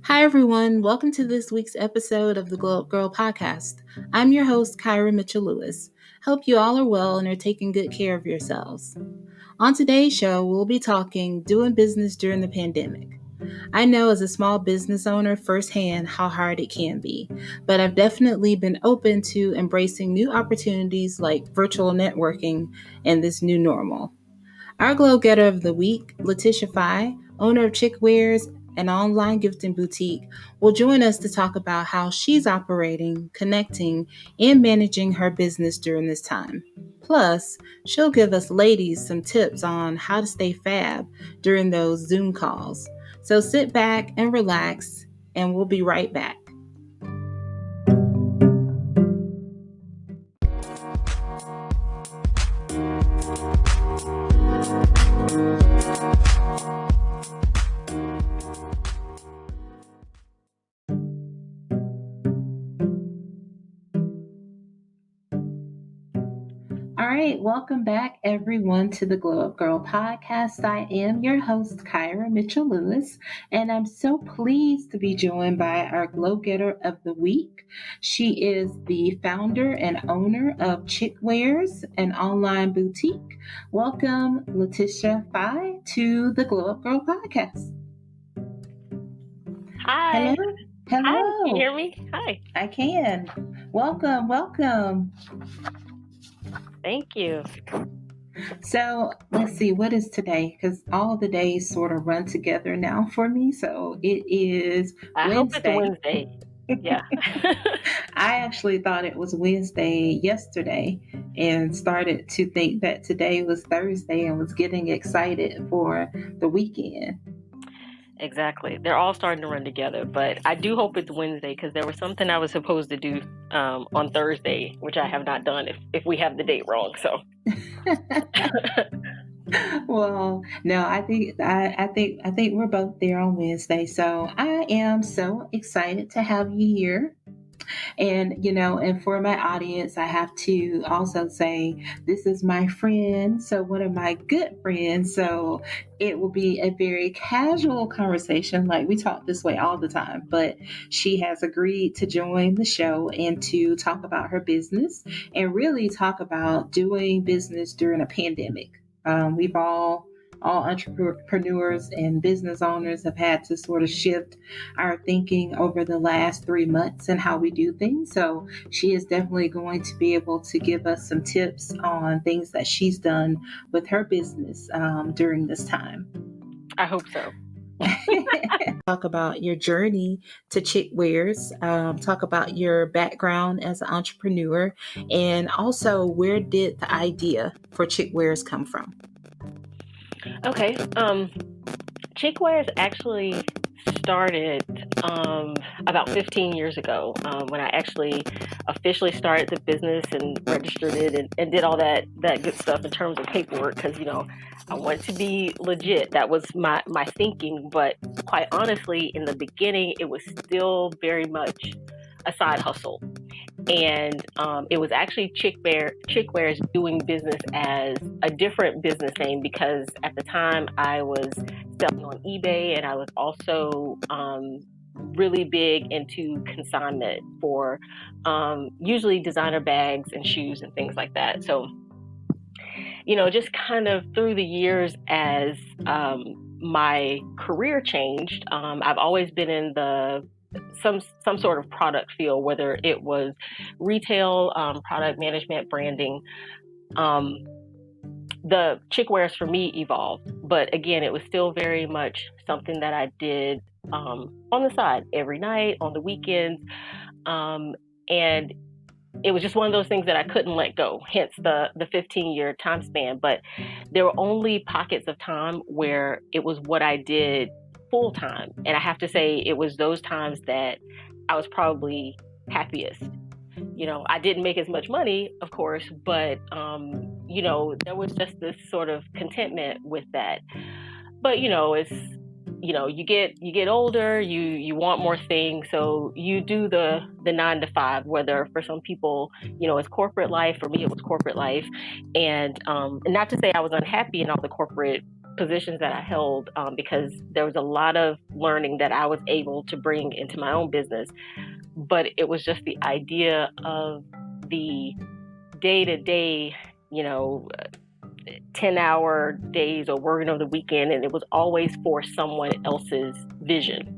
Hi, everyone. Welcome to this week's episode of the Gyrl podcast. I'm your host, Kyra Mitchell-Lewis. Hope you all are well and are taking good care of yourselves. On today's show, we'll be talking doing business during the pandemic. I know as a small business owner firsthand how hard it can be, but I've definitely been open to embracing new opportunities like virtual networking and this new normal. Our glow getter of the week, Litisha Fye, owner of Chickwares, an online gifting boutique, will join us to talk about how she's operating, connecting, and managing her business during this time. Plus, she'll give us ladies some tips on how to stay fab during those Zoom calls. So sit back and relax, and we'll be right back. All right, welcome back, everyone, to the Glow Up Gyrl podcast. I am your host, Kyra Mitchell-Lewis, and I'm so pleased to be joined by our Glow Getter of the Week. She is the founder and owner of Chickwares, an online boutique. Welcome, Litisha Fye, to the Glow Up Gyrl podcast. Hi. Hello. Hello. Hi. Can you hear me? Hi. I can. Welcome. Thank you. So let's see, what is today? Because all the days sort of run together now for me. So it is I Wednesday. hope it's Wednesday. Yeah. I actually thought it was Wednesday yesterday and started to think that today was Thursday and was getting excited for the weekend. Exactly. They're all starting to run together, but I do hope it's Wednesday because there was something I was supposed to do on Thursday, which I have not done if we have the date wrong. So. Well, no, I think we're both there on Wednesday. So I am so excited to have you here. And, and for my audience, I have to also say this is my friend. So one of my good friends. So it will be a very casual conversation. Like we talk this way all the time, but she has agreed to join the show and to talk about her business and really talk about doing business during a pandemic. We've all entrepreneurs and business owners have had to sort of shift our thinking over the last 3 months and how we do things. So she is definitely going to be able to give us some tips on things that she's done with her business during this time. I hope so. Talk about your journey to Chickwares, talk about your background as an entrepreneur, and also where did the idea for Chickwares come from? Okay. Chickwares actually started about 15 years ago when I actually officially started the business and registered it and did all that good stuff in terms of paperwork because, I wanted to be legit. That was my thinking. But quite honestly, in the beginning, it was still very much a side hustle. And it was actually Chickwares doing business as a different business name because at the time I was selling on eBay and I was also really big into consignment for usually designer bags and shoes and things like that. So, just kind of through the years as my career changed, I've always been in some sort of product field, whether it was retail, product management, branding. The Chickwares for me evolved, but again, it was still very much something that I did on the side every night, on the weekends, and it was just one of those things that I couldn't let go, hence the 15-year time span. But there were only pockets of time where it was what I did full time. And I have to say it was those times that I was probably happiest. I didn't make as much money, of course, but, there was just this sort of contentment with that. But, it's, you get older, you want more things. So you do the 9 to 5, whether for some people, it's corporate life. For me, it was corporate life. And not to say I was unhappy in all the corporate positions that I held, because there was a lot of learning that I was able to bring into my own business. But it was just the idea of the day-to-day, 10-hour days or working over the weekend, and it was always for someone else's vision.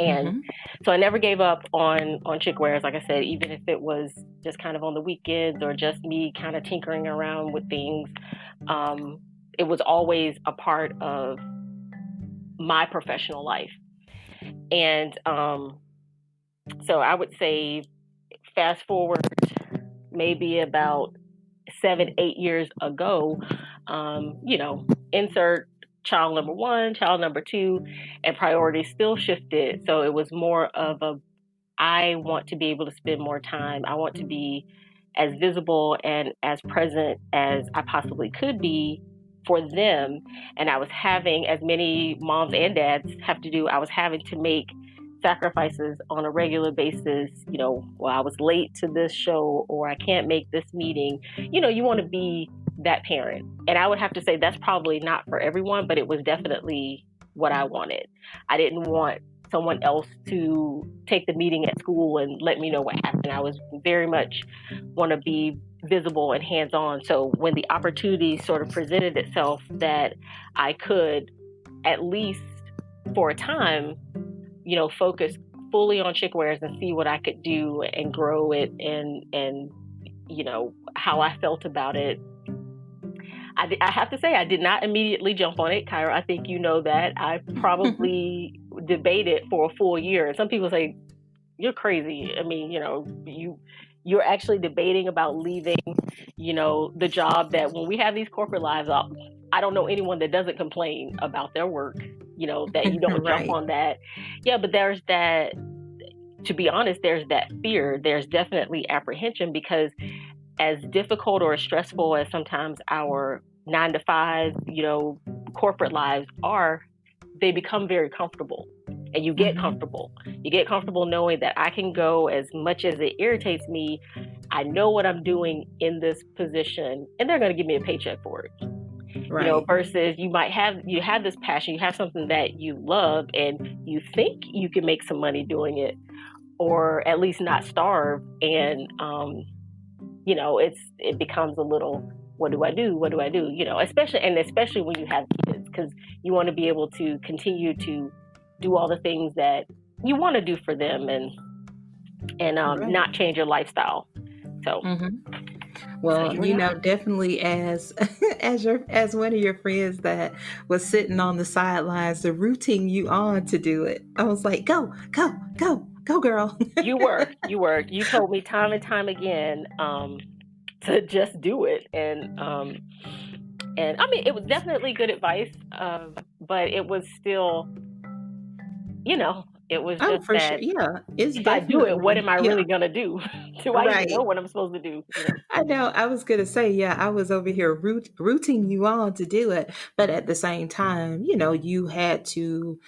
And Mm-hmm. so I never gave up on Chickwares, like I said, even if it was just kind of on the weekends or just me kind of tinkering around with things. It was always a part of my professional life. And so I would say fast forward maybe about 7-8 years ago, insert child number one, child number two, and priorities still shifted. So it was more of I want to be able to spend more time. I want to be as visible and as present as I possibly could be for them. And I was having, as many moms and dads have to do, I was having to make sacrifices on a regular basis. Well, I was late to this show, or I can't make this meeting. You want to be that parent. And I would have to say that's probably not for everyone, but it was definitely what I wanted. I didn't want someone else to take the meeting at school and let me know what happened. I was very much want to be visible and hands-on. So when the opportunity sort of presented itself that I could, at least for a time, focus fully on Chickwares and see what I could do and grow it, and how I felt about it. I have to say, I did not immediately jump on it, Kyra. I think you know that. I probably debated for a full year. Some people say, you're crazy. I mean, you're actually debating about leaving, the job that when we have these corporate lives, I don't know anyone that doesn't complain about their work, that you don't Right. jump on that. Yeah, but there's that, to be honest, there's that fear. There's definitely apprehension, because as difficult or as stressful as sometimes our 9-to-5, corporate lives are, they become very comfortable. And you get comfortable. You get comfortable knowing that I can go, as much as it irritates me, I know what I'm doing in this position, and they're going to give me a paycheck for it. Right. Versus you have this passion, you have something that you love, and you think you can make some money doing it, or at least not starve. And it becomes a little, what do I do? What do I do? Especially when you have kids, because you want to be able to continue to do all the things that you want to do for them, and Right. not change your lifestyle. So, Well, here we are. definitely as as one of your friends that was sitting on the sidelines, the rooting you on to do it. I was like, go, go, go, go, girl. You told me time and time again to just do it, and I mean, it was definitely good advice, but it was still, it was Oh, just for sure. that Yeah, it's if I do it, what definitely, am I yeah, really gonna do? Do I even know right. what I'm supposed to do? I know. I was gonna say, yeah, I was over here rooting you on to do it, but at the same time, you had to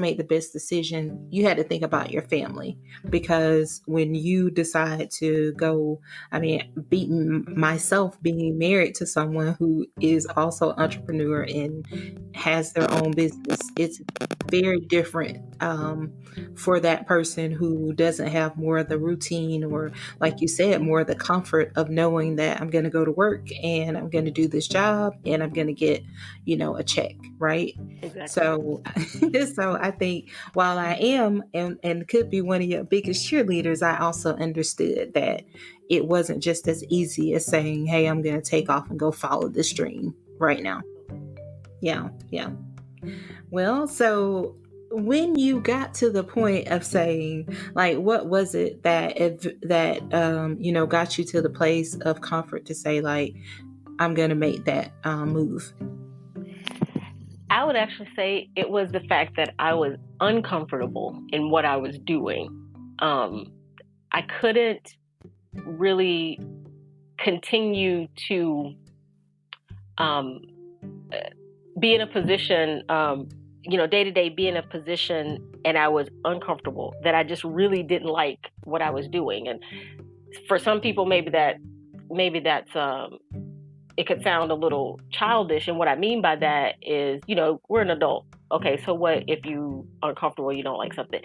make the best decision. You had to think about your family, because when you decide to go, I mean, beating myself being married to someone who is also entrepreneur and has their own business, it's very different for that person who doesn't have more of the routine, or like you said, more of the comfort of knowing that I'm going to go to work and I'm going to do this job and I'm going to get, a check, right? Exactly. So, so I think while I am and could be one of your biggest cheerleaders, I also understood that it wasn't just as easy as saying, "Hey, I'm going to take off and go follow this dream right now." Yeah, yeah. Well, so when you got to the point of saying, like, what was it that got you to the place of comfort to say, like, I'm gonna make that move? I would actually say it was the fact that I was uncomfortable in what I was doing. I couldn't really continue to um, be in a position, day to day, be in a position, and I was uncomfortable, that I just really didn't like what I was doing. And for some people, maybe that's it could sound a little childish. And what I mean by that is, we're an adult. Okay, so what if you are uncomfortable, you don't like something?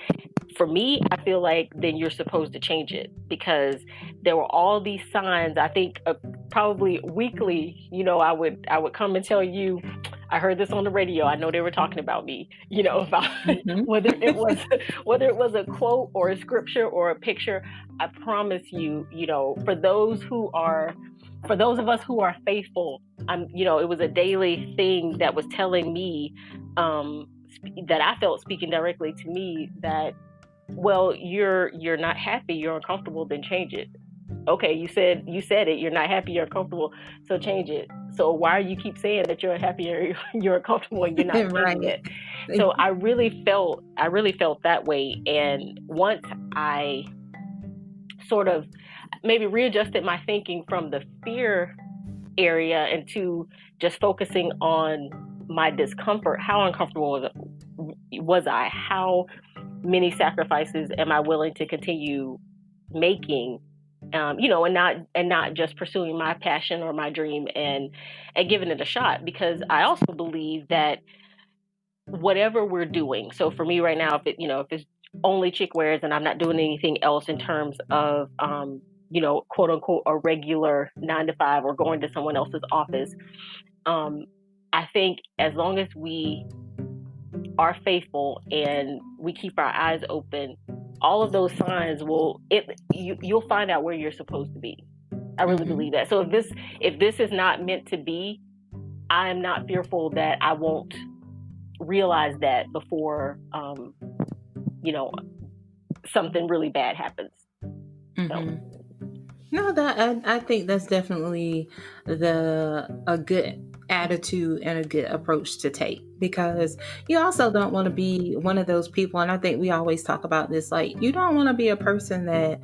For me, I feel like then you're supposed to change it, because there were all these signs. I think probably weekly, I would come and tell you, I heard this on the radio. I know they were talking about me, about Mm-hmm. whether it was a quote or a scripture or a picture. I promise you, for those of us who are faithful, it was a daily thing that was telling me, that I felt speaking directly to me, that, well, you're not happy, you're uncomfortable, then change it. Okay, you said it, you're not happy, you're uncomfortable, so change it. So why do you keep saying that you're unhappy or you're uncomfortable and you're not changing Right. it? So I really felt that way. And once I sort of maybe readjusted my thinking from the fear area into just focusing on my discomfort, how uncomfortable was I? How many sacrifices am I willing to continue making? And not just pursuing my passion or my dream and giving it a shot, because I also believe that whatever we're doing. So for me right now, if it's only Chickwares and I'm not doing anything else in terms of quote unquote a regular 9 to 5 or going to someone else's office, I think as long as we are faithful and we keep our eyes open, all of those signs you'll find out where you're supposed to be. I really believe that. So if this is not meant to be, I'm not fearful that I won't realize that before something really bad happens. Mm-hmm. No, that I think that's definitely a good attitude and a good approach to take, because you also don't want to be one of those people, and I think we always talk about this, like, you don't want to be a person that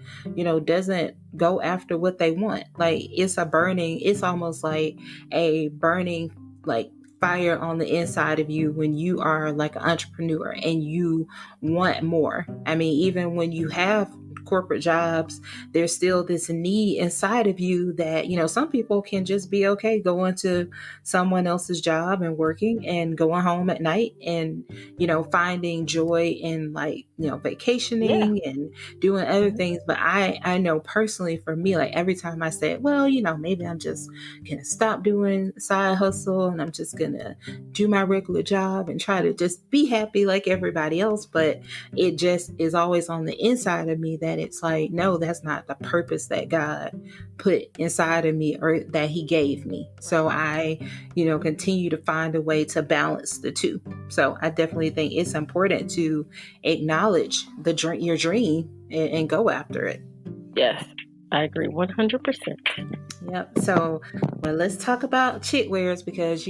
doesn't go after what they want. Like, it's almost like a burning, like, fire on the inside of you when you are like an entrepreneur and you want more. I mean, even when you have corporate jobs, there's still this need inside of you that, some people can just be okay going to someone else's job and working and going home at night and, finding joy in, like, vacationing and doing other things. But I know personally for me, like, every time I say, well, maybe I'm just going to stop doing side hustle and I'm just going to do my regular job and try to just be happy like everybody else. But it just is always on the inside of me that it's like, no, that's not the purpose that God put inside of me or that He gave me. So I, continue to find a way to balance the two. So I definitely think it's important to acknowledge your dream and go after it. Yes, I agree 100%. Yep. So, well, let's talk about Chickwares, because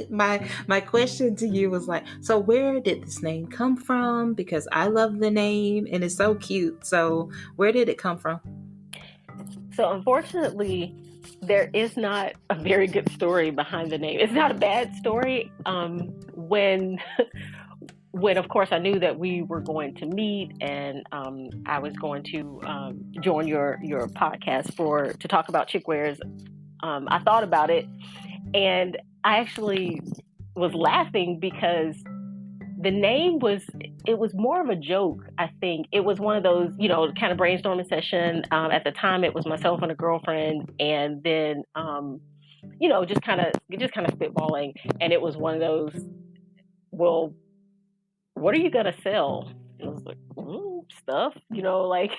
my question to you was like, so where did this name come from? Because I love the name and it's so cute. So, where did it come from? So, unfortunately, there is not a very good story behind the name. It's not a bad story. When of course I knew that we were going to meet and I was going to join your podcast to talk about Chickwares, I thought about it, and I actually was laughing because the name was more of a joke. I think it was one of those, kind of brainstorming session. At the time, it was myself and a girlfriend, and then just kind of spitballing, and it was one of those, well, what are you gonna sell? And I was like, stuff, like,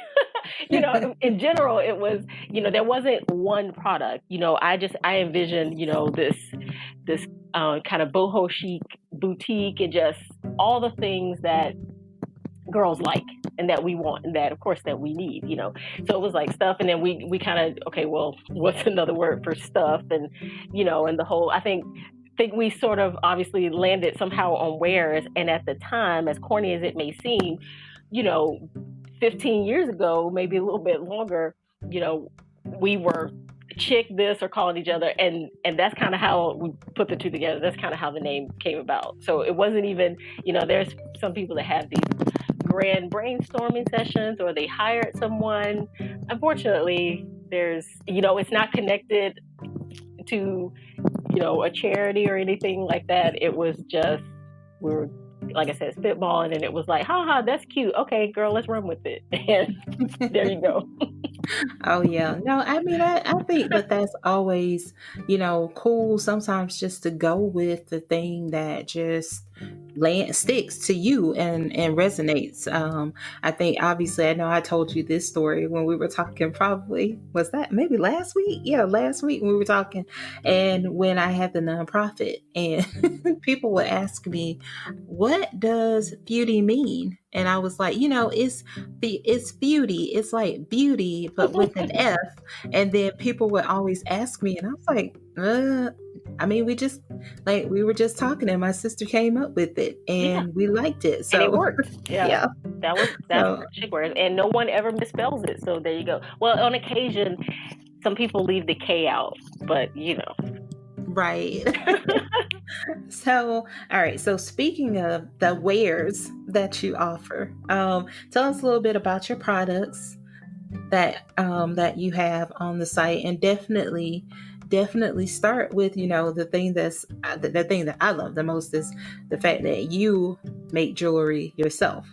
in general, it was, there wasn't one product. I envisioned, this kind of boho chic boutique and just all the things that girls like and that we want and that, of course, that we need. So it was like stuff, and then we kind of, okay, well, what's another word for stuff? And and the whole, I think we sort of obviously landed somehow on wares. And at the time, as corny as it may seem, 15 years ago, maybe a little bit longer, we were chick this or calling each other, and that's kind of how we put the two together. That's kind of how the name came about. So it wasn't even, there's some people that have these grand brainstorming sessions or they hired someone. Unfortunately, there's, it's not connected to, a charity or anything like that. It was just, we were, like I said, spitballing, and it was like, haha, that's cute. Okay, girl, let's run with it. And there you go. Oh yeah. No, I mean I think that that's always, cool sometimes just to go with the thing that just sticks to you and resonates. I think obviously I know I told you this story when we were talking, probably was that maybe last week? Yeah, last week when we were talking, and when I had the nonprofit, and people would ask me, what does beauty mean? And I was like, it's beauty. It's like beauty, but with an F. And then people would always ask me, and I was like, I mean, we were just talking, and my sister came up with it, Yeah. and we liked it. And it So worked. Yeah. yeah. That's So Chickwares. And no one ever misspells it. So there you go. Well, on occasion, some people leave the K out, but right. So all right. So speaking of the wares that you offer, tell us a little bit about your products that you have on the site, and definitely start with the thing the thing that I love the most is the fact that you make jewelry yourself.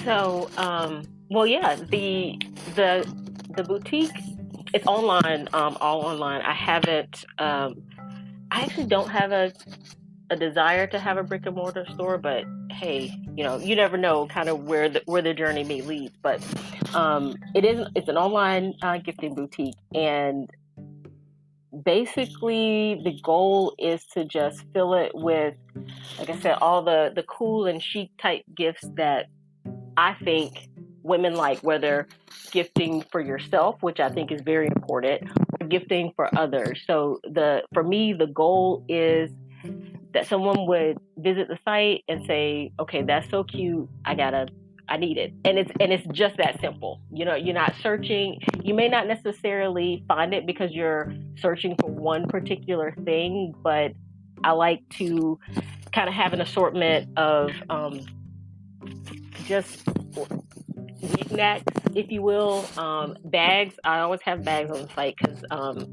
So, well, yeah, the boutique, it's online, all online. I haven't, I actually don't have a desire to have a brick and mortar store, but hey, you never know kind of where the journey may lead. But it's an online gifting boutique, and basically the goal is to just fill it with, like I said, all the cool and chic type gifts that I think women like, whether gifting for yourself, which I think is very important, or gifting for others. So for me, the goal is that someone would visit the site and say, okay, that's so cute. I need it. And it's just that simple. You're not searching. You may not necessarily find it because you're searching for one particular thing, but I like to kind of have an assortment of just knickknacks, if you will. Bags. I always have bags on the site because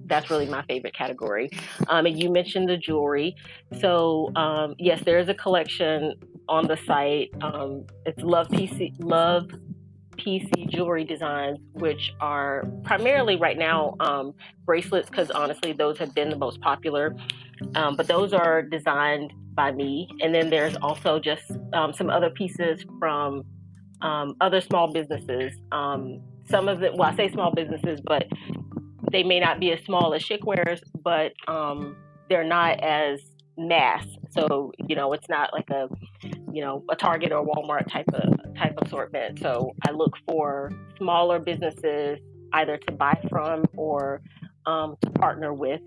that's really my favorite category. And you mentioned the jewelry. So yes, there is a collection on the site. It's Love PC Jewelry Designs, which are primarily right now bracelets, because honestly, those have been the most popular. But those are designed by me. And then there's also just some other pieces from other small businesses. Some of well, I say small businesses, but they may not be as small as Chickwares, but they're not as mass. So it's not like a Target or Walmart type assortment. So I look for smaller businesses either to buy from or to partner with.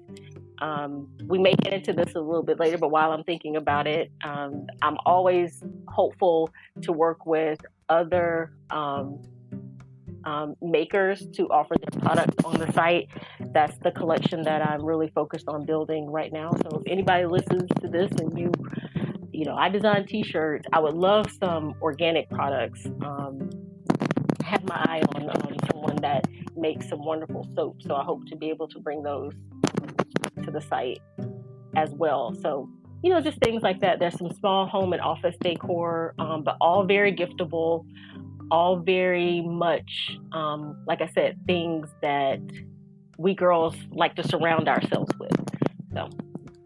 We may get into this a little bit later, but while I'm thinking about it, I'm always hopeful to work with other makers to offer their products on the site. That's the collection that I'm really focused on building right now. So if anybody listens to this and I design t-shirts, I would love some organic products. I have my eye on someone that makes some wonderful soap, so I hope to be able to bring those to the site as well. So just things like that. There's some small home and office decor, but all very giftable, all very much, like I said, things that we girls like to surround ourselves with. So,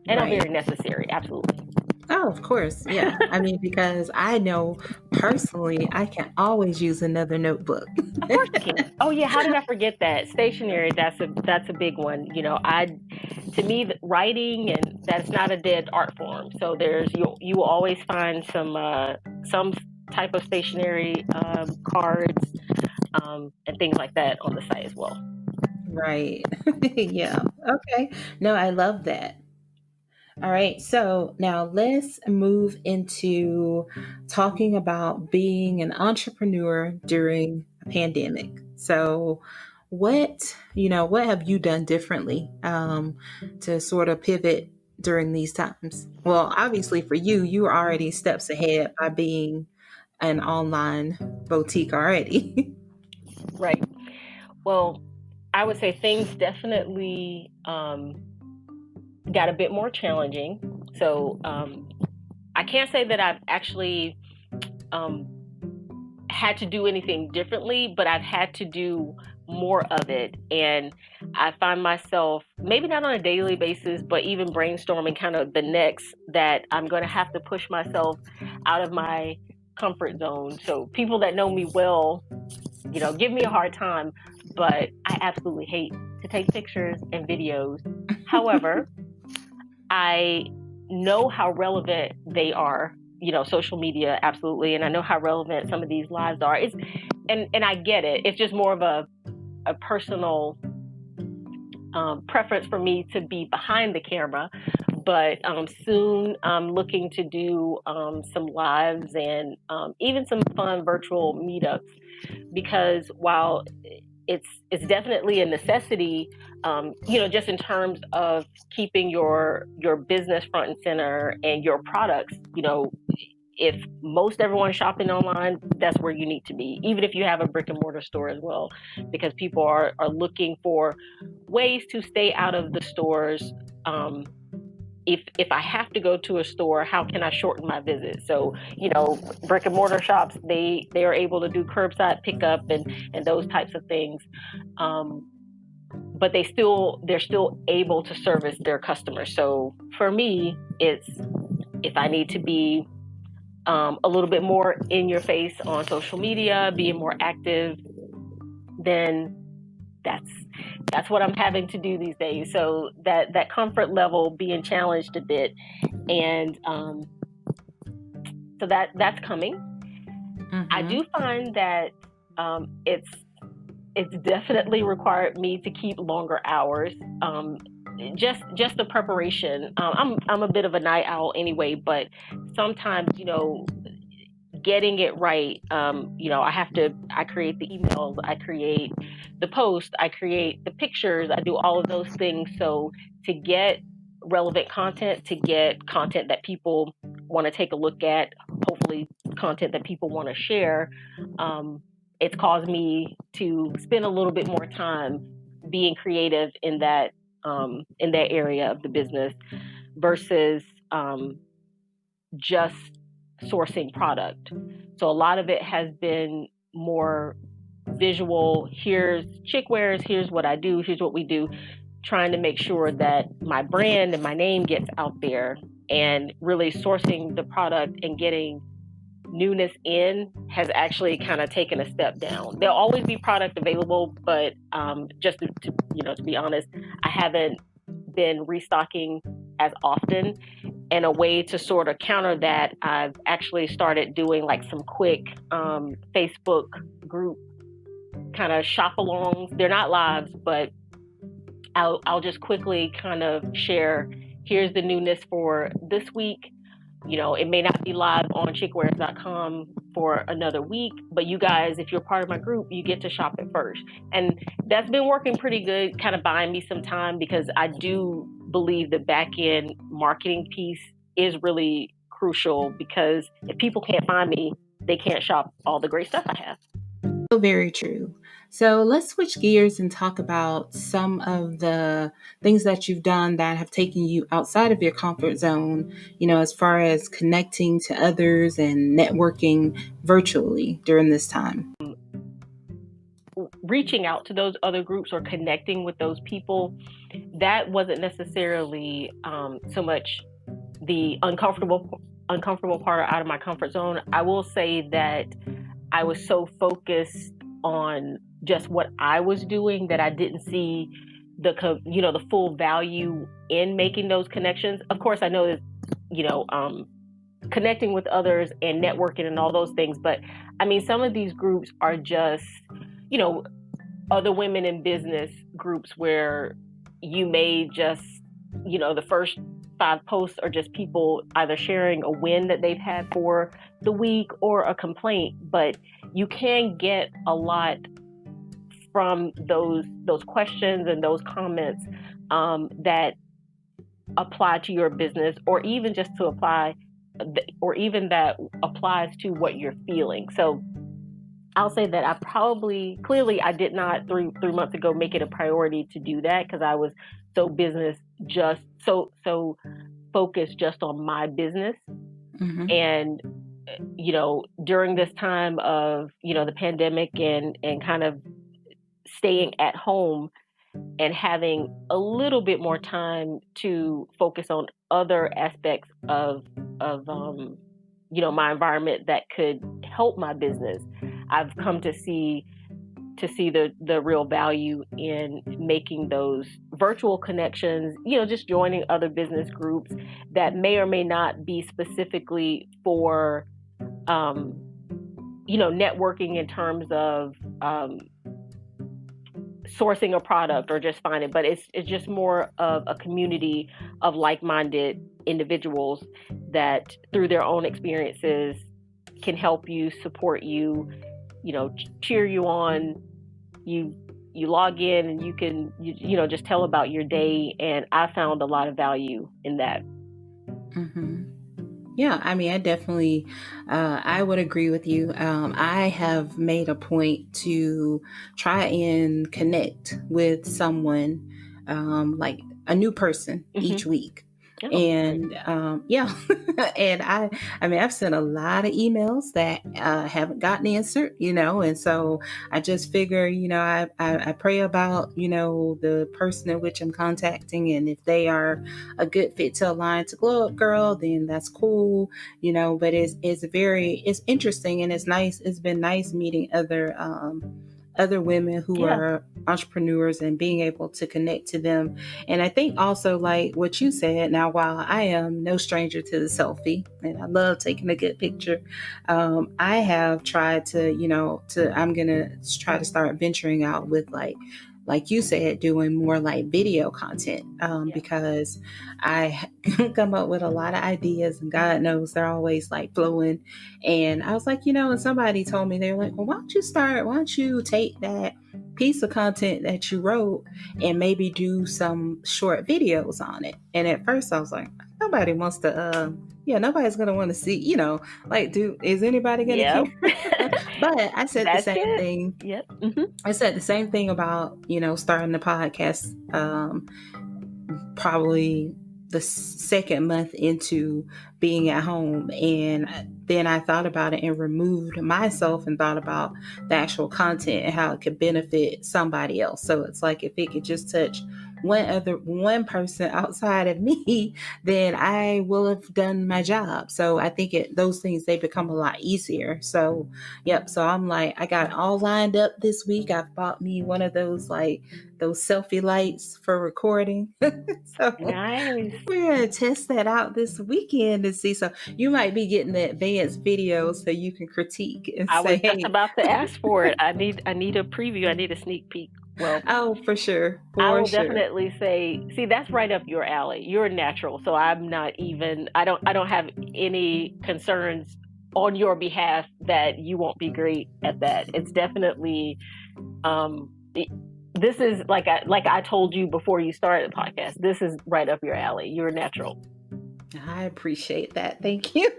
and are very necessary, absolutely. Oh, of course. Yeah. I mean, because I know personally, I can always use another notebook. Of course you can. Oh yeah, how did I forget that? Stationery, that's a big one. To me, writing, and that's not a dead art form. So you will always find some type of stationery, cards, and things like that on the site as well. Right. Yeah. Okay. No, I love that. All right. So now let's move into talking about being an entrepreneur during a pandemic. So what have you done differently to sort of pivot during these times? Well, obviously for you, you were already steps ahead by being an online boutique already. Right. Well, I would say things definitely um, got a bit more challenging. So I can't say that I've actually had to do anything differently, but I've had to do more of it. And I find myself, maybe not on a daily basis, but even brainstorming kind of the next that I'm going to have to push myself out of my comfort zone. So people that know me well, give me a hard time, but I absolutely hate to take pictures and videos. However, I know how relevant they are, social media, absolutely. And I know how relevant some of these lives are. And I get it. It's just more of a personal preference for me to be behind the camera. But soon I'm looking to do some lives and even some fun virtual meetups, because while it's definitely a necessity, just in terms of keeping your business front and center and your products, if most everyone's shopping online, that's where you need to be, even if you have a brick and mortar store as well, because people are looking for ways to stay out of the stores. If I have to go to a store, how can I shorten my visit? So, brick and mortar shops, they are able to do curbside pickup and those types of things. But they're still able to service their customers. So for me, it's, if I need to be a little bit more in your face on social media, being more active, then that's what I'm having to do these days. So that comfort level being challenged a bit, and so that's coming. Mm-hmm. I do find that it's definitely required me to keep longer hours. Just the preparation. I'm a bit of a night owl anyway, but sometimes, getting it right. I create the emails, I create the posts, I create the pictures, I do all of those things. So to get relevant content, to get content that people want to take a look at, hopefully content that people want to share, it's caused me to spend a little bit more time being creative in that area of the business versus just sourcing product. So a lot of it has been more visual. Here's Chickwares, here's what I do, here's what we do, trying to make sure that my brand and my name gets out there, and really sourcing the product and getting newness in has actually kind of taken a step down. There'll always be product available, but just to be honest, I haven't been restocking as often. And a way to sort of counter that, I've actually started doing like some quick Facebook group kind of shop alongs. They're not lives, but I'll just quickly kind of share, here's the newness for this week. It may not be live on chickwares.com for another week, but you guys, if you're part of my group, you get to shop it first. And that's been working pretty good, kind of buying me some time, because I do believe the back end marketing piece is really crucial, because if people can't find me, they can't shop all the great stuff I have. So very true. So let's switch gears and talk about some of the things that you've done that have taken you outside of your comfort zone, as far as connecting to others and networking virtually during this time. Reaching out to those other groups or connecting with those people, that wasn't necessarily so much the uncomfortable part out of my comfort zone. I will say that I was so focused on just what I was doing that I didn't see the full value in making those connections. Of course, I know that, connecting with others and networking and all those things. But I mean, some of these groups are just, other women in business groups where you may just, the first 5 posts are just people either sharing a win that they've had for the week or a complaint. But you can get a lot from those questions and those comments that apply to your business, or even just to apply, or even that applies to what you're feeling. So I'll say that I clearly I did not 3 months ago make it a priority to do that, because I was business just so focused just on my business. Mm-hmm. And during this time of the pandemic and kind of staying at home and having a little bit more time to focus on other aspects of my environment that could help my business, I've come to see the real value in making those virtual connections, just joining other business groups that may or may not be specifically for networking in terms of sourcing a product or just finding, but it's just more of a community of like-minded individuals that through their own experiences can help you, support you, cheer you on. You log in and you can just tell about your day, and I found a lot of value in that. Mm-hmm. Yeah, I mean, I definitely, I would agree with you. I have made a point to try and connect with someone, like a new person each week. Oh, And yeah, and I mean, I've sent a lot of emails that haven't gotten answered, and so I just figure, I pray about, the person in which I'm contacting, and if they are a good fit to align to Glow Up Girl, then that's cool, but it's interesting, and it's nice. It's been nice meeting other women who are entrepreneurs and being able to connect to them. And I think also, like what you said, now, while I am no stranger to the selfie and I love taking a good picture, I have tried to, I'm going to try to start venturing out with like you said, doing more like video content, because I come up with a lot of ideas, and God knows they're always like flowing. And I was like, and somebody told me, they're like, well, why don't you take that piece of content that you wrote and maybe do some short videos on it? And at first I was like, nobody wants to, nobody's going to want to see, is anybody going to care? But I said the same thing. Yep. Mm-hmm. I said the same thing about, starting the podcast, probably the second month into being at home. And then I thought about it and removed myself and thought about the actual content and how it could benefit somebody else. So it's like, if it could just touch one person outside of me, then I will have done my job. So I think those things, they become a lot easier. So, yep. So I'm like, I got it all lined up this week. I've bought me one of those selfie lights for recording. So nice. We're going to test that out this weekend and see. So you might be getting the advanced video so you can critique and I say, was just about to ask for it. I need a preview. I need a sneak peek. Well, oh, for sure. I will definitely say, see, that's right up your alley. You're natural. So I'm not even, I don't have any concerns on your behalf that you won't be great at that. It's definitely, this is like I told you before you started the podcast, this is right up your alley. You're natural. I appreciate that. Thank you.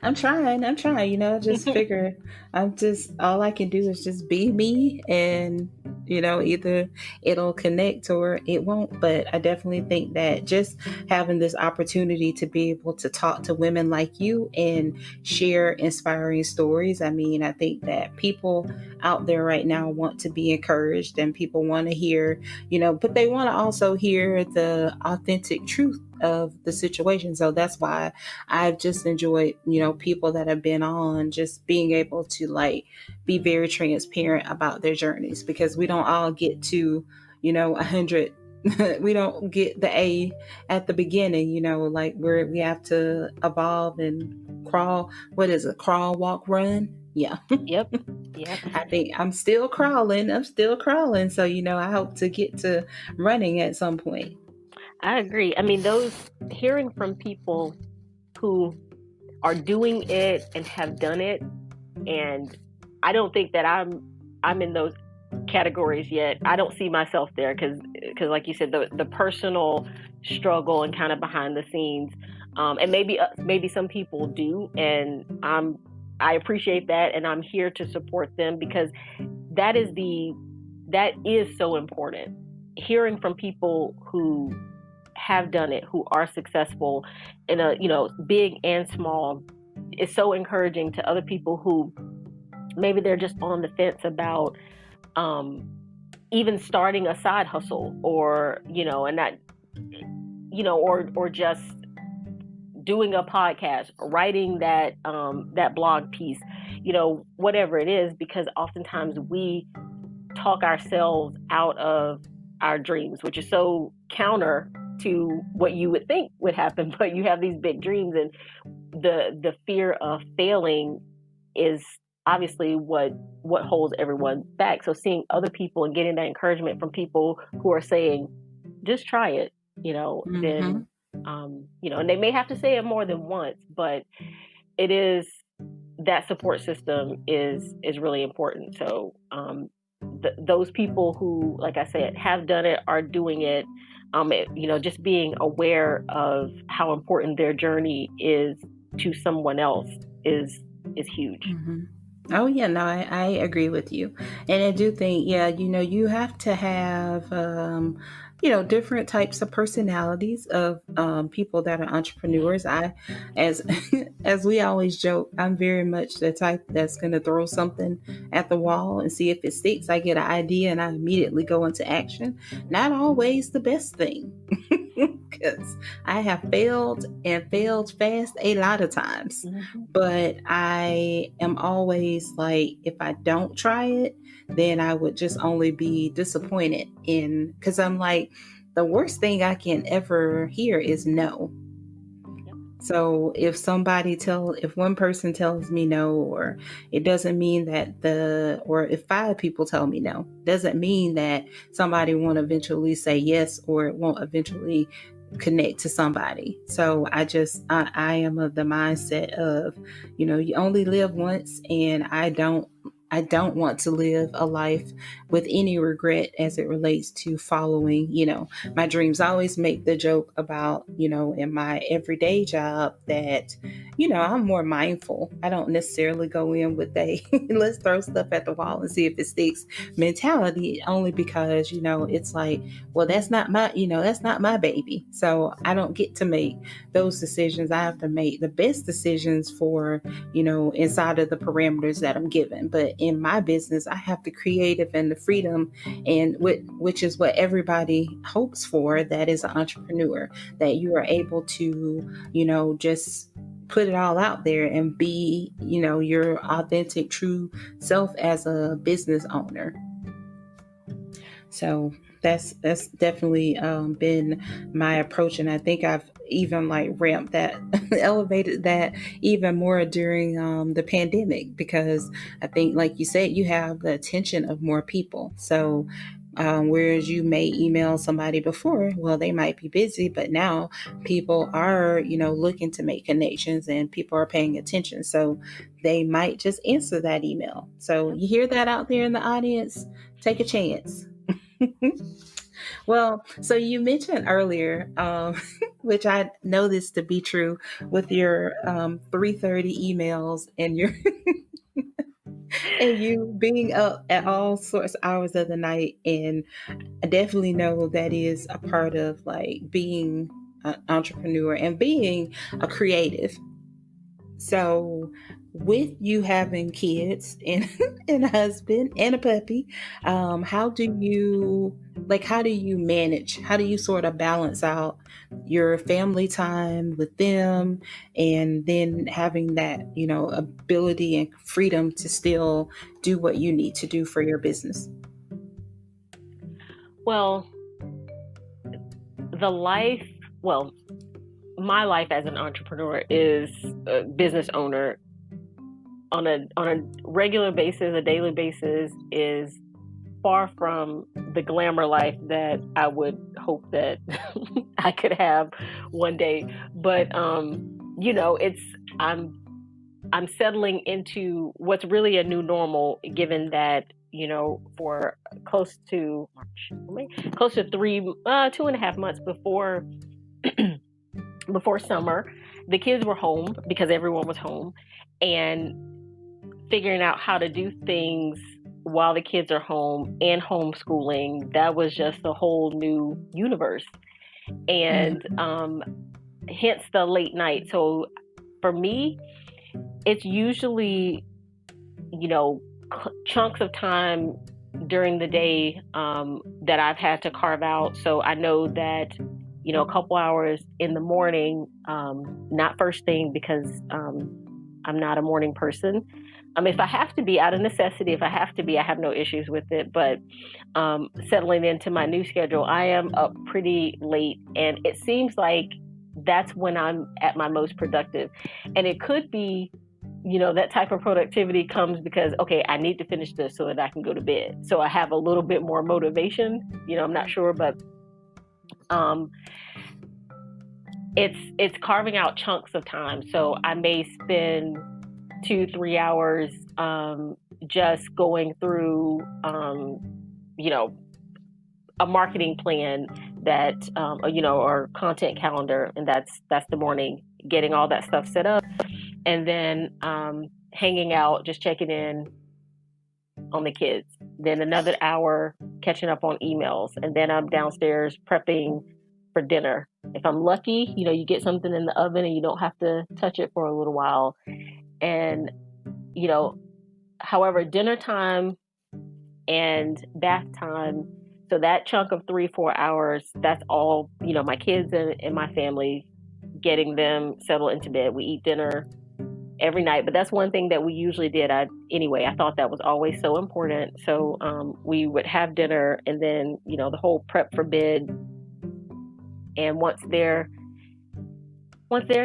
I'm trying, just figure all I can do is just be me, and, either it'll connect or it won't. But I definitely think that just having this opportunity to be able to talk to women like you and share inspiring stories. I mean, I think that people out there right now want to be encouraged, and people want to hear, but they want to also hear the authentic truth of the situation. So that's why I've just enjoyed, people that have been on, just being able to be very transparent about their journeys, because we don't all get to, 100. We don't get the A at the beginning, we have to evolve and crawl. What is it? Crawl, walk, run. Yeah. Yep. I think I'm still crawling. So, I hope to get to running at some point. I agree. I mean, hearing from people who are doing it and have done it, and I don't think that I'm in those categories yet. I don't see myself there because like you said, the personal struggle and kind of behind the scenes, and maybe some people do, and I appreciate that, and I'm here to support them, because that is so important. hearing from people who have done it, who are successful in a, big and small, is so encouraging to other people who maybe they're just on the fence about even starting a side hustle, or, and not, or just doing a podcast, writing that blog piece, whatever it is, because oftentimes we talk ourselves out of our dreams, which is so counter to what you would think would happen. But you have these big dreams, and the fear of failing is obviously what holds everyone back. So seeing other people and getting that encouragement from people who are saying, just try it, then and they may have to say it more than once, but it is, that support system is really important. So those people who, like I said, have done it, are doing it, just being aware of how important their journey is to someone else is huge. Oh yeah, no, I agree with you. And I do think, you have to have, different types of personalities of people that are entrepreneurs. As as we always joke, I'm very much the type that's going to throw something at the wall and see if it sticks. I get an idea and I immediately go into action. Not always the best thing. Because I have failed and failed fast a lot of times. But I am always like, if I don't try it, then I would just only be disappointed because I'm like, the worst thing I can ever hear is no. So if one person tells me no, or it doesn't mean that or if 5 people tell me no, doesn't mean that somebody won't eventually say yes, or it won't eventually connect to somebody. So I am of the mindset of, you only live once, and I don't want to live a life with any regret as it relates to following, my dreams. I always make the joke about, in my everyday job that, I'm more mindful. I don't necessarily go in with let's throw stuff at the wall and see if it sticks mentality, only because, it's like, well, that's not my baby. So I don't get to make those decisions. I have to make the best decisions for, inside of the parameters that I'm given. But in my business, I have the creative and the freedom, and which is what everybody hopes for. That is an entrepreneur, that you are able to, just put it all out there and be, your authentic, true self as a business owner. So that's definitely been my approach, and I think I've even ramped that, elevated that even more during the pandemic, because I think, like you said, you have the attention of more people. So whereas you may email somebody before, well, they might be busy, but now people are, looking to make connections, and people are paying attention. So they might just answer that email. So you hear that out there in the audience, take a chance. Well, so you mentioned earlier, which I know this to be true, with your 3:30 emails and your and you being up at all sorts of hours of the night. And I definitely know that is a part of being an entrepreneur and being a creative. So with you having kids and, and a husband and a puppy, how do you manage? How do you sort of balance out your family time with them, and then having that, ability and freedom to still do what you need to do for your business? Well, my life as an entrepreneur is a business owner on a regular basis, a daily basis, is far from the glamour life that I would hope that I could have one day. But I'm settling into what's really a new normal, given that, for close to 2.5 months before summer, the kids were home because everyone was home, and figuring out how to do things while the kids are home and homeschooling, that was just a whole new universe. And hence the late night. So for me, it's usually, chunks of time during the day that I've had to carve out. So I know that, a couple hours in the morning, not first thing because I'm not a morning person. If I have to be, out of necessity, if I have to be, I have no issues with it. But settling into my new schedule, I am up pretty late. And it seems like that's when I'm at my most productive. And it could be, that type of productivity comes because, okay, I need to finish this so that I can go to bed. So I have a little bit more motivation. I'm not sure, but it's carving out chunks of time. So I may spend 2-3 hours just going through, a marketing plan that, or content calendar, and that's the morning, getting all that stuff set up, and then hanging out, just checking in on the kids. Then another hour catching up on emails, and then I'm downstairs prepping for dinner. If I'm lucky, you get something in the oven and you don't have to touch it for a little while. And, however, dinner time and bath time, so that chunk of 3-4 hours, that's all, my kids and my family, getting them settled into bed. We eat dinner every night, but that's one thing that we usually did. I thought that was always so important. So we would have dinner, and then, the whole prep for bed. And once they're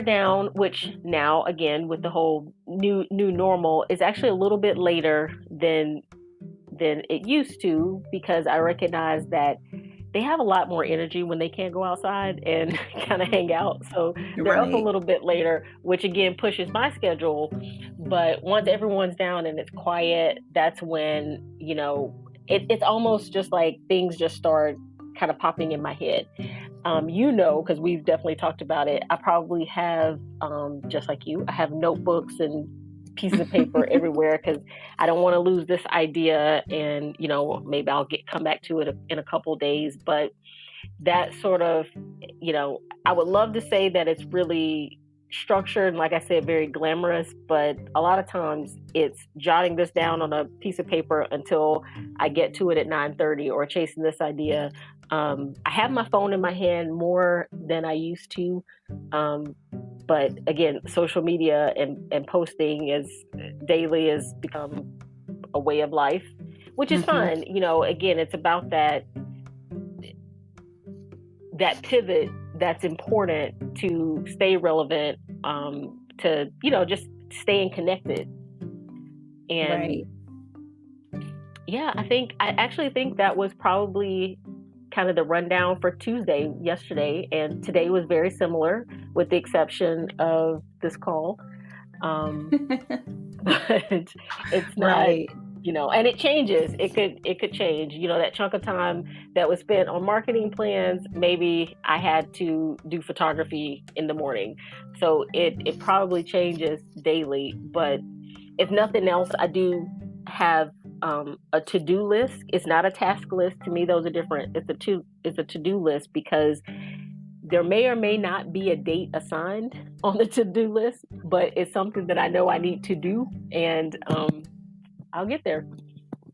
down, which now, again, with the whole new normal, is actually a little bit later than it used to, because I recognize that they have a lot more energy when they can't go outside and kind of hang out. So they're up a little bit later, which again pushes my schedule. But once everyone's down and it's quiet, that's when, it's almost just like things just start kind of popping in my head. Because we've definitely talked about it. I probably have, just like you, I have notebooks and pieces of paper everywhere, because I don't want to lose this idea, and maybe I'll come back to it in a couple of days. But that sort of, I would love to say that it's really structured and, like I said, very glamorous, but a lot of times it's jotting this down on a piece of paper until I get to it at 9:30, or chasing this idea. I have my phone in my hand more than I used to. But again, social media and posting daily has become a way of life, which is fine. Again, it's about that pivot that's important to stay relevant, to, just staying connected. And right. Yeah, I actually think that was probably kind of the rundown for yesterday, and today was very similar, with the exception of this call. But it's not, right. And it changes. It could change. That chunk of time that was spent on marketing plans, maybe I had to do photography in the morning. So it probably changes daily. But if nothing else, I do have a to-do list. It's not a task list. To me, those are different. It's a to-do list, because there may or may not be a date assigned on the to-do list, but it's something that I know I need to do, and I'll get there.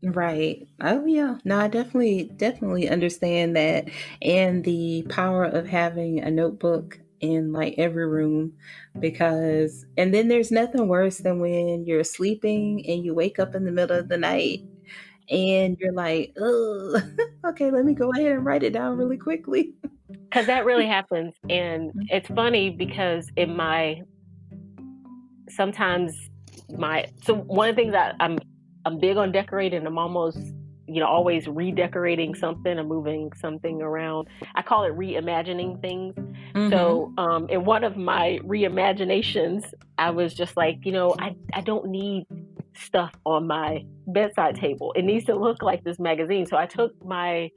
Right. Oh yeah. No, I definitely understand that, and the power of having a notebook in like every room, because and then there's nothing worse than when you're sleeping and you wake up in the middle of the night and you're like, oh, okay, let me go ahead and write it down really quickly. Because that really happens, and it's funny because so one of the things that I'm big on decorating. I'm almost, always redecorating something or moving something around. I call it reimagining things. So in one of my reimaginations, I was just like, I don't need stuff on my bedside table. It needs to look like this magazine. So I took my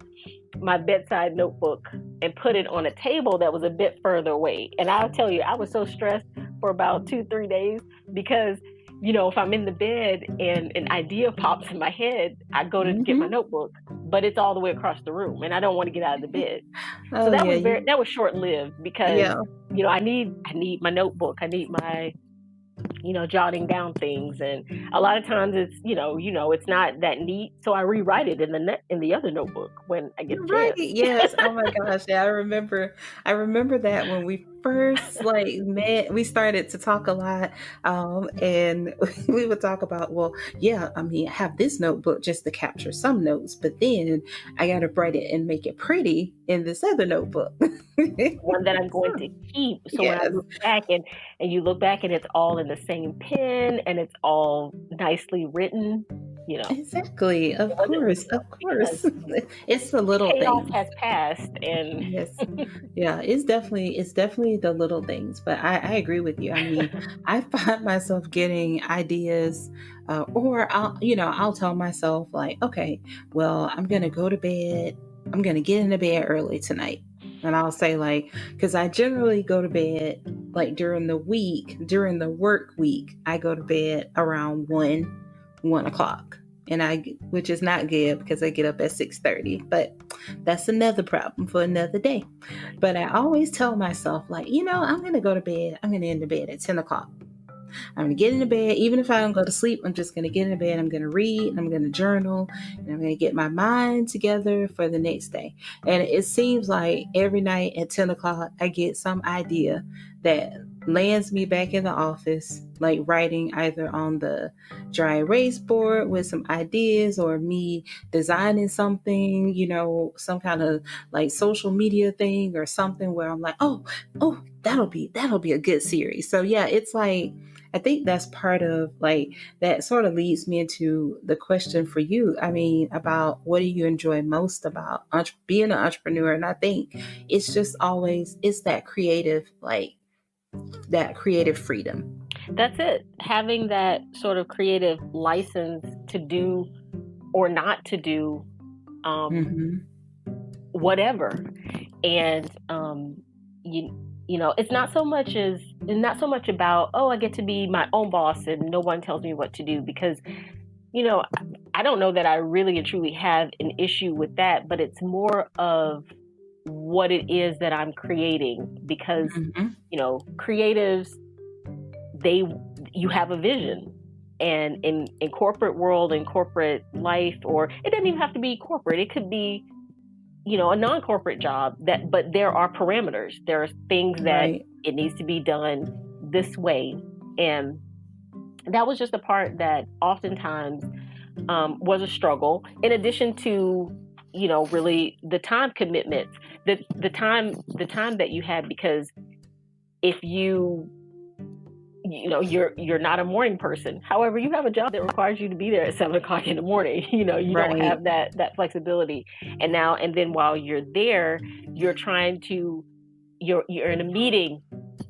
bedside notebook and put it on a table that was a bit further away. And I'll tell you, I was so stressed for about 2-3 days, because if I'm in the bed and an idea pops in my head, I go to get my Mm-hmm. notebook, but it's all the way across the room and I don't want to get out of the bed. So Oh yeah, that was short lived because, yeah. I need my notebook. I need my, jotting down things. And a lot of times it's, it's not that neat. So I rewrite it in the other notebook when I get a Right. chance. Yes. Oh my gosh. Yeah, I remember that when we first like met, we started to talk a lot. And we would talk about, well, yeah, I mean, I have this notebook just to capture some notes, but then I gotta write it and make it pretty in this other notebook. One that I'm going to So, keep. So when I yes. look back and you look back and it's all in the same pen and it's all nicely written, Exactly. it Of wasn't course. real Of because course. It's the the little chaos things. has passed and Yes. Yeah, it's definitely the little things, but I agree with you. I mean, I find myself getting ideas, or I'll tell myself like, okay, well, I'm gonna go to bed. I'm gonna get into bed early tonight, and I'll say like, because I generally go to bed like during the work week, I go to bed around 1 o'clock, and which is not good because I get up at 6:30, but that's another problem for another day. But I always tell myself, like, I'm going to go to bed. I'm going to end the bed at 10 o'clock. I'm going to get into bed. Even if I don't go to sleep, I'm just going to get into bed. I'm going to read. I'm going to journal. And I'm going to get my mind together for the next day. And it seems like every night at 10 o'clock, I get some idea that lands me back in the office, like writing either on the dry erase board with some ideas or me designing something, some kind of like social media thing or something where I'm like, oh, that'll be a good series. So yeah, it's like I think that's part of like that sort of leads me into the question for you. I mean, about what do you enjoy most about being an entrepreneur? And I think it's just always it's that creative freedom. that's it. Having that sort of creative license to do or not to do um, Mm-hmm. whatever. And you it's not so much about, oh, I get to be my own boss and no one tells me what to do, because you know I don't know that I really and truly have an issue with that, but it's more of what it is that I'm creating. Because Mm-hmm. creatives, they you have a vision. And in corporate world and corporate life, or it doesn't even have to be corporate, it could be a non-corporate job, but there are parameters. There are things that Right. it needs to be done this way. And that was just a part that oftentimes was a struggle, in addition to really the time commitments, the time that you had. Because if you're not a morning person. However, you have a job that requires you to be there at 7 o'clock in the morning. You don't Right. have that flexibility. And then while you're there, you're trying to you're in a meeting.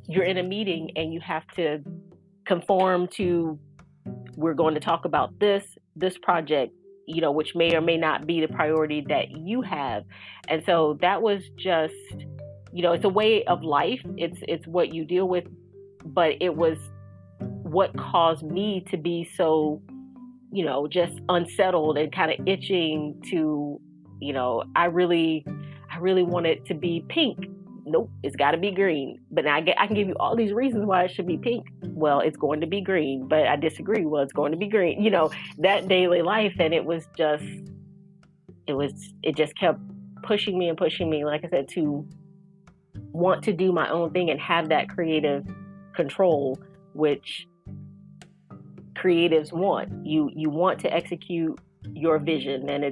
You're in a meeting and you have to conform to, we're going to talk about this project, which may or may not be the priority that you have. And so that was just, it's a way of life. It's what you deal with, but it was what caused me to be so, just unsettled and kind of itching to, I really want it to be pink. Nope, it's got to be green. But I can give you all these reasons why it should be pink. Well, it's going to be green, but I disagree. Well, it's going to be green. That daily life, and it just kept pushing me and pushing me, like I said, to want to do my own thing and have that creative control, which creatives want. You want to execute your vision, and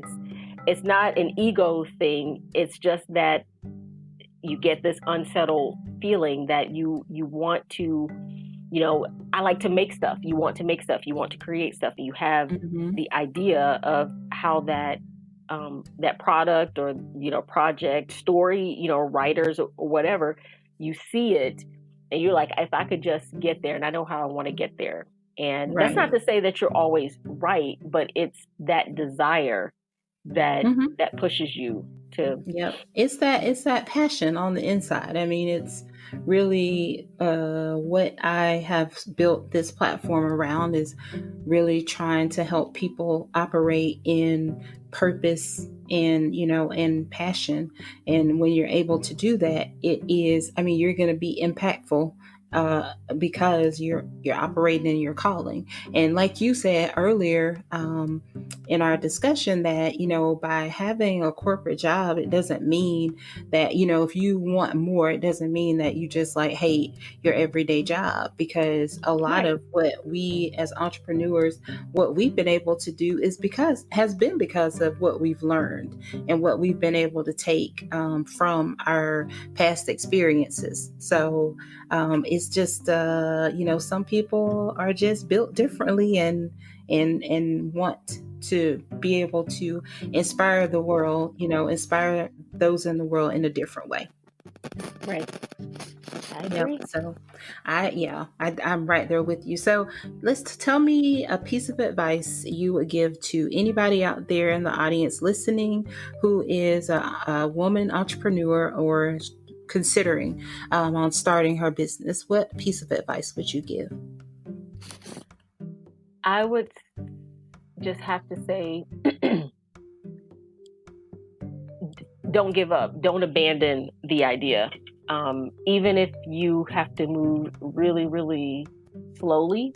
it's not an ego thing. It's just that you get this unsettled feeling that you want to, I like to make stuff. You want to make stuff. You want to create stuff. You have Mm-hmm. the idea of how that product or project, story, writers or whatever, you see it and you're like, if I could just get there, and I know how I want to get there. And that's not Right. to say that you're always right, but it's that desire that Mm-hmm. that pushes you to. Yep. It's that passion on the inside. I mean, it's really what I have built this platform around is really trying to help people operate in purpose and and passion. And when you're able to do that, it is, I mean, you're going to be impactful because you're operating in your calling. And like you said earlier, in our discussion, that by having a corporate job, it doesn't mean that if you want more, it doesn't mean that you just like hate your everyday job. Because a lot Right. of what we as entrepreneurs, what we've been able to do is because of what we've learned and what we've been able to take from our past experiences. So it's just some people are just built differently, and want to be able to inspire the world, inspire those in the world in a different way. Right. I Yep. agree. So I'm right there with you. So let's tell me a piece of advice you would give to anybody out there in the audience listening who is a woman entrepreneur or considering on starting her business. What piece of advice would you give? I would just have to say, don't give up. Don't abandon the idea. Even if you have to move really, really slowly,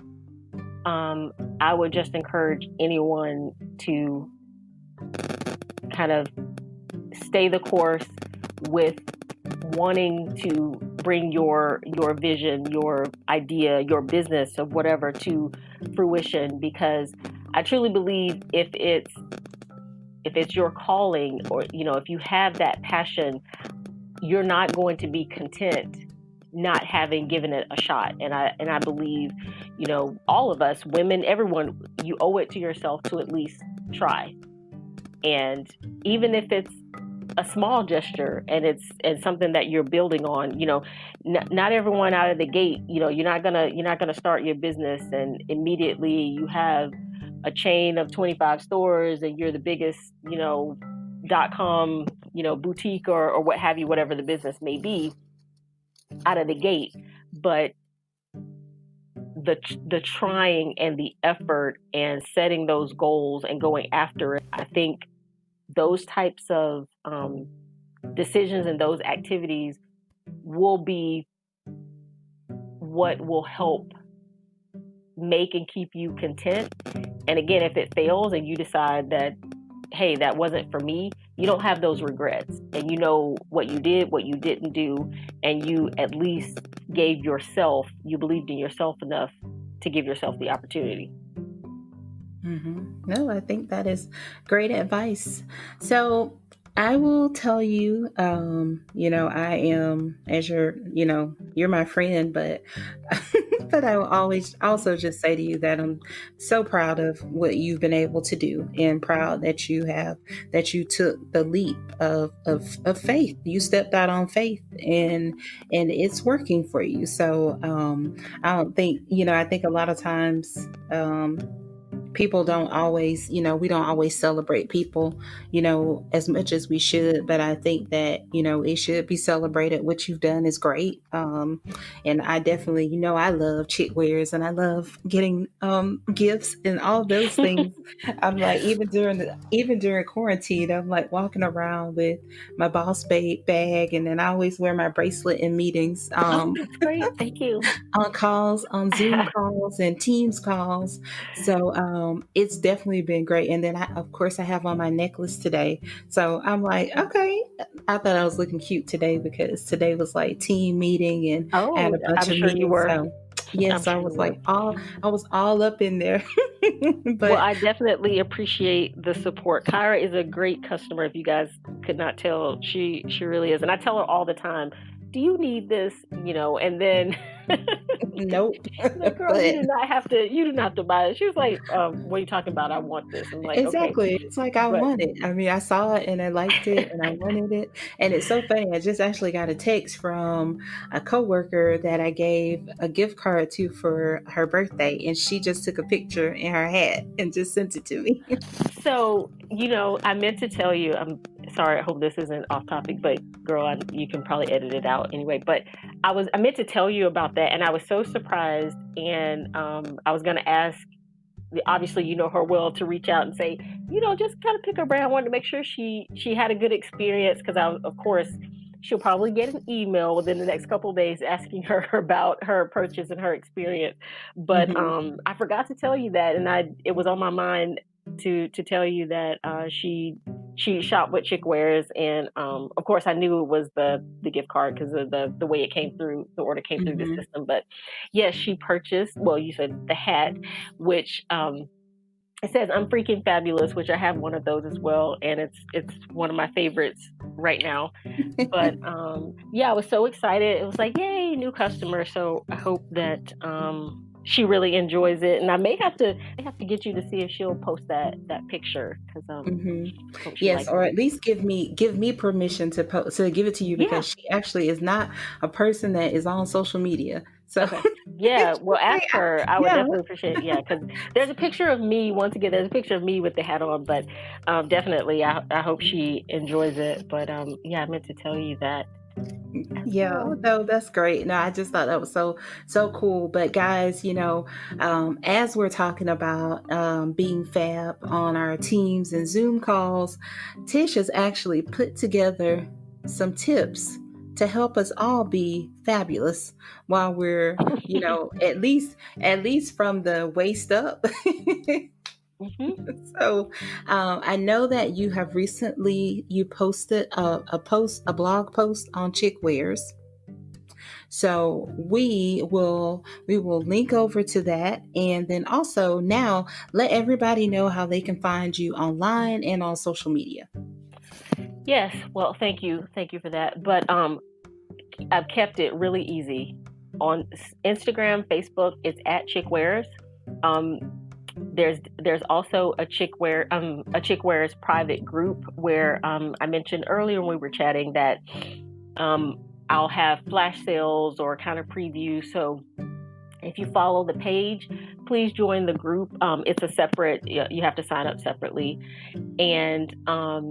I would just encourage anyone to kind of stay the course with wanting to bring your vision, your idea, your business, or whatever to fruition. Because I truly believe if it's your calling, or if you have that passion, you're not going to be content not having given it a shot. And I believe, all of us, women, everyone, you owe it to yourself to at least try. And even if it's a small gesture, and something that you're building on, not everyone out of the gate, you're not gonna start your business and immediately you have a chain of 25 stores and you're the biggest, .com, boutique, or what have you, whatever the business may be out of the gate. But the trying and the effort and setting those goals and going after it, I think those types of decisions and those activities will be what will help make and keep you content. And again, if it fails and you decide that, hey, that wasn't for me, you don't have those regrets. And you know what you did, what you didn't do, and you at least you believed in yourself enough to give yourself the opportunity. No, I think that is great advice. So I will tell you, I am, as you're my friend, but but I will always also just say to you that I'm so proud of what you've been able to do, and proud that you took the leap of faith. You stepped out on faith, and it's working for you. So I don't think, I think a lot of times, people don't always, we don't always celebrate people, as much as we should. But I think that, it should be celebrated. What you've done is great. And I definitely, I love Chickwares, and I love getting gifts and all those things. I'm like, even during quarantine, I'm like walking around with my Boss Babe bag, and then I always wear my bracelet in meetings. Oh, that's great. Thank you. On calls, on Zoom calls and Teams calls. So it's definitely been great. And then of course, I have on my necklace today. So I'm like, okay. I thought I was looking cute today because today was like team meeting, and I had Oh, a bunch I'm of sure you meetings. were. So I'm yes, sure you were. I was all up in there. Well, But I definitely appreciate the support. Kyra is a great customer. If you guys could not tell, she really is. And I tell her all the time, "Do you need this?" And then nope. like, girl, But you do not have to buy it. She was like, what are you talking about? I want this. I'm like, okay. exactly. It's like I But want it. I mean, I saw it and I liked it and I wanted it. And it's so funny. I just actually got a text from a coworker that I gave a gift card to for her birthday, and she just took a picture in her hat and just sent it to me. so, I meant to tell you, sorry, I hope this isn't off topic, but girl, you can probably edit it out anyway. But I meant to tell you about that, and I was so surprised, and I was gonna ask. Obviously, you know her well, to reach out and say, just kind of pick her brain. I wanted to make sure she had a good experience, because of course, she'll probably get an email within the next couple of days asking her about her purchase and her experience. But Hmm. I forgot to tell you that, and it was on my mind to tell you that she shopped with Chickwares, and of course I knew it was the gift card because of the way it came through, the order came through the Hmm. system. But yes, she purchased. Well, you said the hat, which it says "I'm freaking fabulous," which I have one of those as well, and it's one of my favorites right now. But yeah, I was so excited. It was like, yay, new customer. So I hope that she really enjoys it, and I may have to get you to see if she'll post that picture, because Hmm. I hope she Yes, likes or it. at least give me permission to give it to you, Yeah. because she actually is not a person that is on social media. So Okay. Yeah. Well, say, ask her. I would yeah. definitely appreciate. Yeah, because there's a picture of me. Once again, there's a picture of me with the hat on. But definitely, I hope she enjoys it. But yeah, I meant to tell you that as Yeah, well. no, that's great. No, I just thought that was so cool. But guys, as we're talking about being fab on our Teams and Zoom calls, Tish has actually put together some tips to help us all be fabulous while we're, at least from the waist up. Hmm. So I know that you have recently you posted a blog post on Chickwares. So we will link over to that, and then also now let everybody know how they can find you online and on social media. Yes. Well, thank you for that. But I've kept it really easy on Instagram, Facebook. It's at Chickwares. Um, there's also a Chickwares private group where I mentioned earlier when we were chatting that um, I'll have flash sales or kind of preview. So if you follow the page, please join the group. It's a separate. You have to sign up separately. And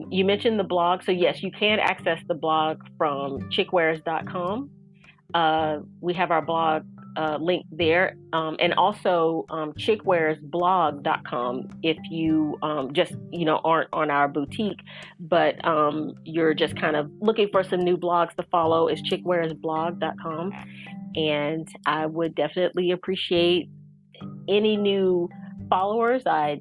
you mentioned the blog. So yes, you can access the blog from chickwares.com. We have our blog link there, and also chickwaresblog.com if you just aren't on our boutique, but you're just kind of looking for some new blogs to follow, is chickwaresblog.com. And I would definitely appreciate any new followers. I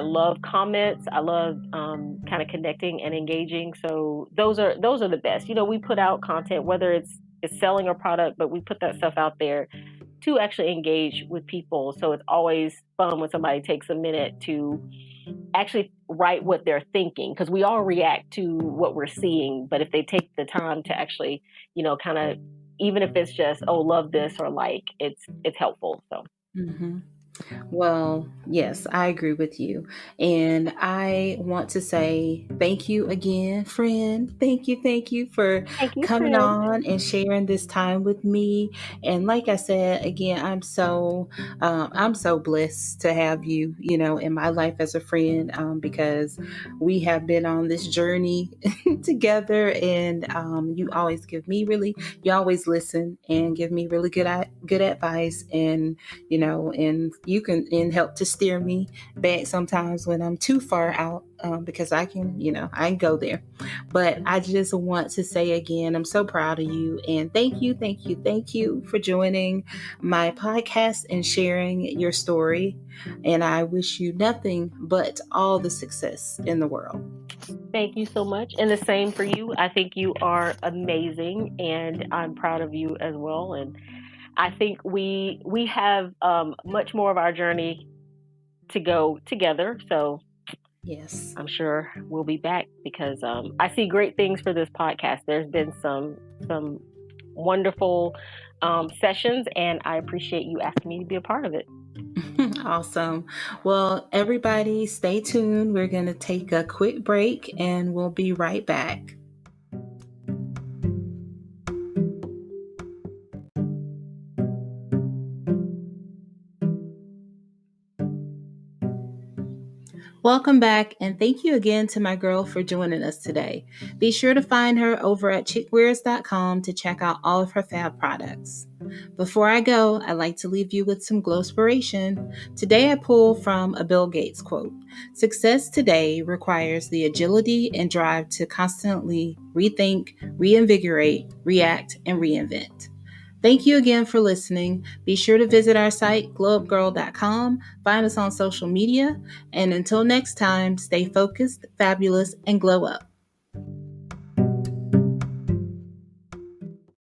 love comments. I love kind of connecting and engaging. So those are the best. We put out content, whether it's selling a product, but we put that stuff out there to actually engage with people. So it's always fun when somebody takes a minute to actually write what they're thinking, because we all react to what we're seeing. But if they take the time to actually, kind of, even if it's just, oh, love this, or like, it's helpful. So Hmm. Well, yes, I agree with you. And I want to say thank you again, friend. Thank you for thank you, coming friend. on and sharing this time with me. And like I said, again, I'm so blessed to have you, in my life as a friend, because we have been on this journey together. And you always listen and give me really good advice, and you can help to steer me back sometimes when I'm too far out, because I can go there. But I just want to say again, I'm so proud of you, and thank you for joining my podcast and sharing your story. And I wish you nothing but all the success in the world. Thank you so much. And the same for you. I think you are amazing, and I'm proud of you as well. And I think we have much more of our journey to go together. So Yes. I'm sure we'll be back, because I see great things for this podcast. There's been some wonderful sessions, and I appreciate you asking me to be a part of it. Awesome. Well, everybody, stay tuned. We're going to take a quick break and we'll be right back. Welcome back, and thank you again to my girl for joining us today. Be sure to find her over at chickwares.com to check out all of her fab products. Before I go, I'd like to leave you with some glow inspiration. Today I pull from a Bill Gates quote. Success today requires the agility and drive to constantly rethink, reinvigorate, react, and reinvent. Thank you again for listening. Be sure to visit our site, glowupgirl.com, find us on social media, and until next time, stay focused, fabulous, and glow up.